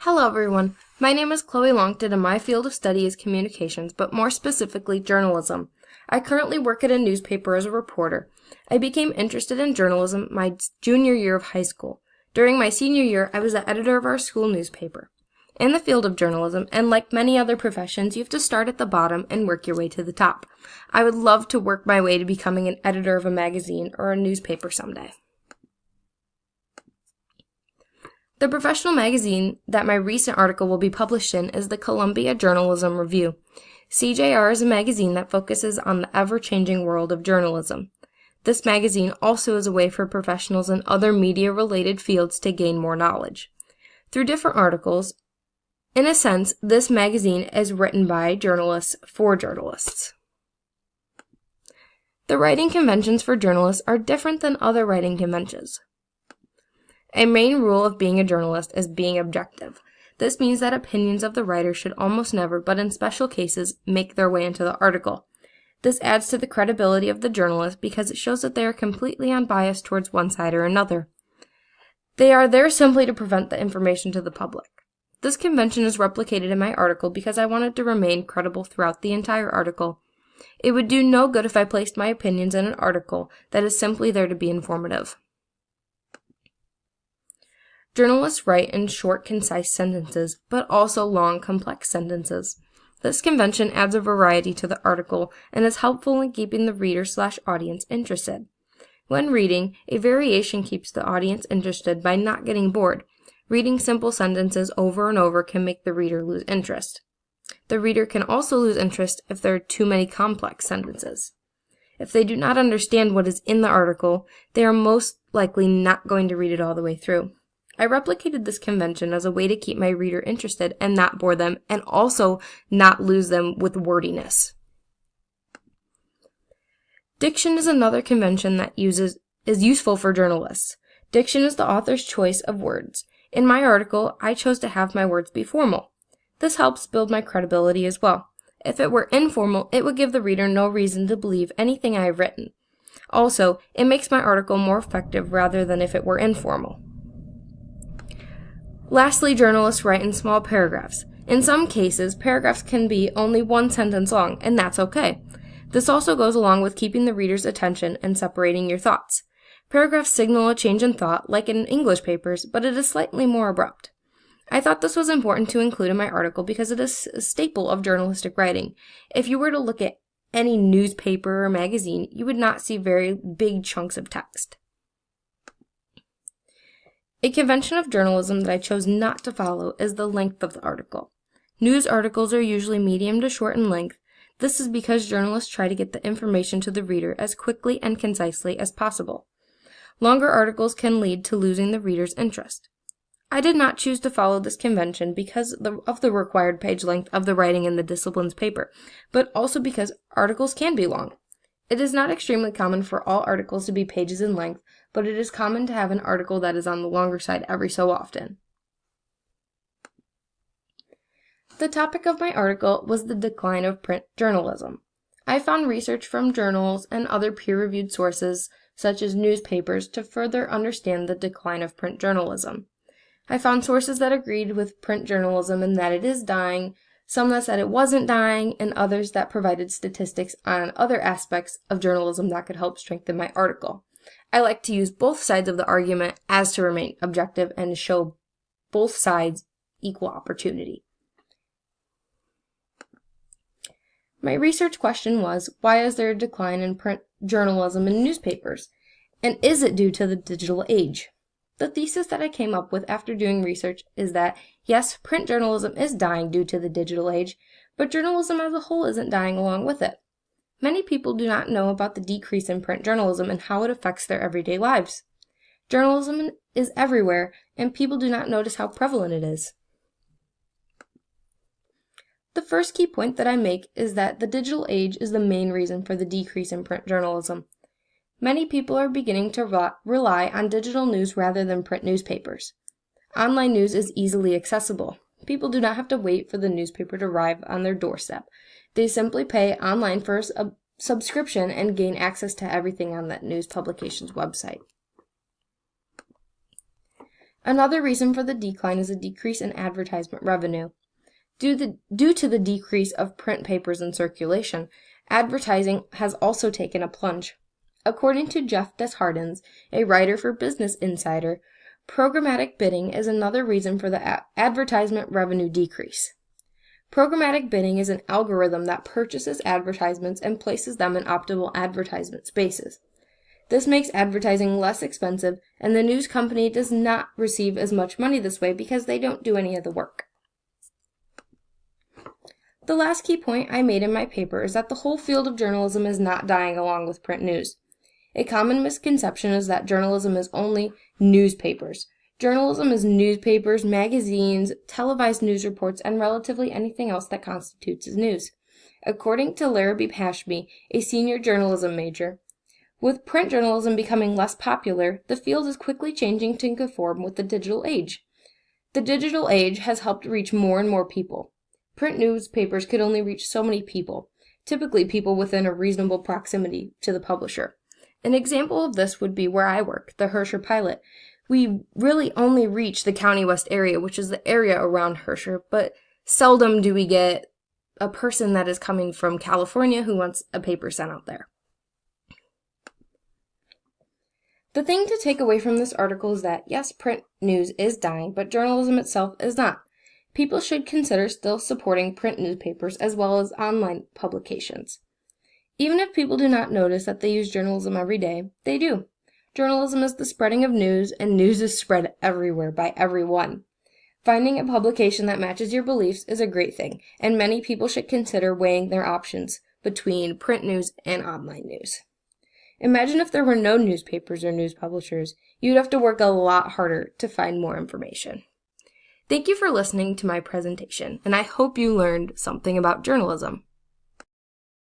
Hello everyone, my name is Chloe Longton and my field of study is communications, but more specifically journalism. I currently work at a newspaper as a reporter. I became interested in journalism my junior year of high school. During my senior year, I was the editor of our school newspaper. In the field of journalism, and like many other professions, you have to start at the bottom and work your way to the top. I would love to work my way to becoming an editor of a magazine or a newspaper someday. The professional magazine that my recent article will be published in is the Columbia Journalism Review. CJR is a magazine that focuses on the ever-changing world of journalism. This magazine also is a way for professionals in other media-related fields to gain more knowledge. Through different articles, in a sense, this magazine is written by journalists for journalists. The writing conventions for journalists are different than other writing conventions. A main rule of being a journalist is being objective. This means that opinions of the writer should almost never, but in special cases, make their way into the article. This adds to the credibility of the journalist because it shows that they are completely unbiased towards one side or another. They are there simply to present the information to the public. This convention is replicated in my article because I wanted to remain credible throughout the entire article. It would do no good if I placed my opinions in an article that is simply there to be informative. Journalists write in short, concise sentences, but also long, complex sentences. This convention adds a variety to the article and is helpful in keeping the reader/audience interested. When reading, a variation keeps the audience interested by not getting bored. Reading simple sentences over and over can make the reader lose interest. The reader can also lose interest if there are too many complex sentences. If they do not understand what is in the article, they are most likely not going to read it all the way through. I replicated this convention as a way to keep my reader interested and not bore them, and also not lose them with wordiness. Diction is another convention that is useful for journalists. Diction is the author's choice of words. In my article, I chose to have my words be formal. This helps build my credibility as well. If it were informal, it would give the reader no reason to believe anything I have written. Also, it makes my article more effective rather than if it were informal. Lastly, journalists write in small paragraphs. In some cases, paragraphs can be only one sentence long, and that's okay. This also goes along with keeping the reader's attention and separating your thoughts. Paragraphs signal a change in thought, like in English papers, but it is slightly more abrupt. I thought this was important to include in my article because it is a staple of journalistic writing. If you were to look at any newspaper or magazine, you would not see very big chunks of text. A convention of journalism that I chose not to follow is the length of the article. News articles are usually medium to short in length. This is because journalists try to get the information to the reader as quickly and concisely as possible. Longer articles can lead to losing the reader's interest. I did not choose to follow this convention because of the required page length of the writing in the discipline's paper, but also because articles can be long. It is not extremely common for all articles to be pages in length, but it is common to have an article that is on the longer side every so often. The topic of my article was the decline of print journalism. I found research from journals and other peer-reviewed sources, such as newspapers, to further understand the decline of print journalism. I found sources that agreed with print journalism and that it is dying, some that said it wasn't dying, and others that provided statistics on other aspects of journalism that could help strengthen my article. I like to use both sides of the argument as to remain objective and show both sides equal opportunity. My research question was, why is there a decline in print journalism in newspapers? And is it due to the digital age? The thesis that I came up with after doing research is that, yes, print journalism is dying due to the digital age, but journalism as a whole isn't dying along with it. Many people do not know about the decrease in print journalism and how it affects their everyday lives. Journalism is everywhere, and people do not notice how prevalent it is. The first key point that I make is that the digital age is the main reason for the decrease in print journalism. Many people are beginning to rely on digital news rather than print newspapers. Online news is easily accessible. People do not have to wait for the newspaper to arrive on their doorstep. They simply pay online for a subscription and gain access to everything on that news publication's website. Another reason for the decline is a decrease in advertisement revenue. Due to the decrease of print papers in circulation, advertising has also taken a plunge. According to Jeff Desjardins, a writer for Business Insider, programmatic bidding is another reason for the advertisement revenue decrease. Programmatic bidding is an algorithm that purchases advertisements and places them in optimal advertisement spaces. This makes advertising less expensive, and the news company does not receive as much money this way because they don't do any of the work. The last key point I made in my paper is that the whole field of journalism is not dying along with print news. A common misconception is that journalism is only newspapers. Journalism is newspapers, magazines, televised news reports, and relatively anything else that constitutes as news. According to Larrabee Pashby, a senior journalism major, with print journalism becoming less popular, the field is quickly changing to conform with the digital age. The digital age has helped reach more and more people. Print newspapers could only reach so many people, typically people within a reasonable proximity to the publisher. An example of this would be where I work, the Herscher Pilot. We really only reach the County West area, which is the area around Herscher, but seldom do we get a person that is coming from California who wants a paper sent out there. The thing to take away from this article is that, yes, print news is dying, but journalism itself is not. People should consider still supporting print newspapers as well as online publications. Even if people do not notice that they use journalism every day, they do. Journalism is the spreading of news, and news is spread everywhere by everyone. Finding a publication that matches your beliefs is a great thing, and many people should consider weighing their options between print news and online news. Imagine if there were no newspapers or news publishers. You'd have to work a lot harder to find more information. Thank you for listening to my presentation, and I hope you learned something about journalism.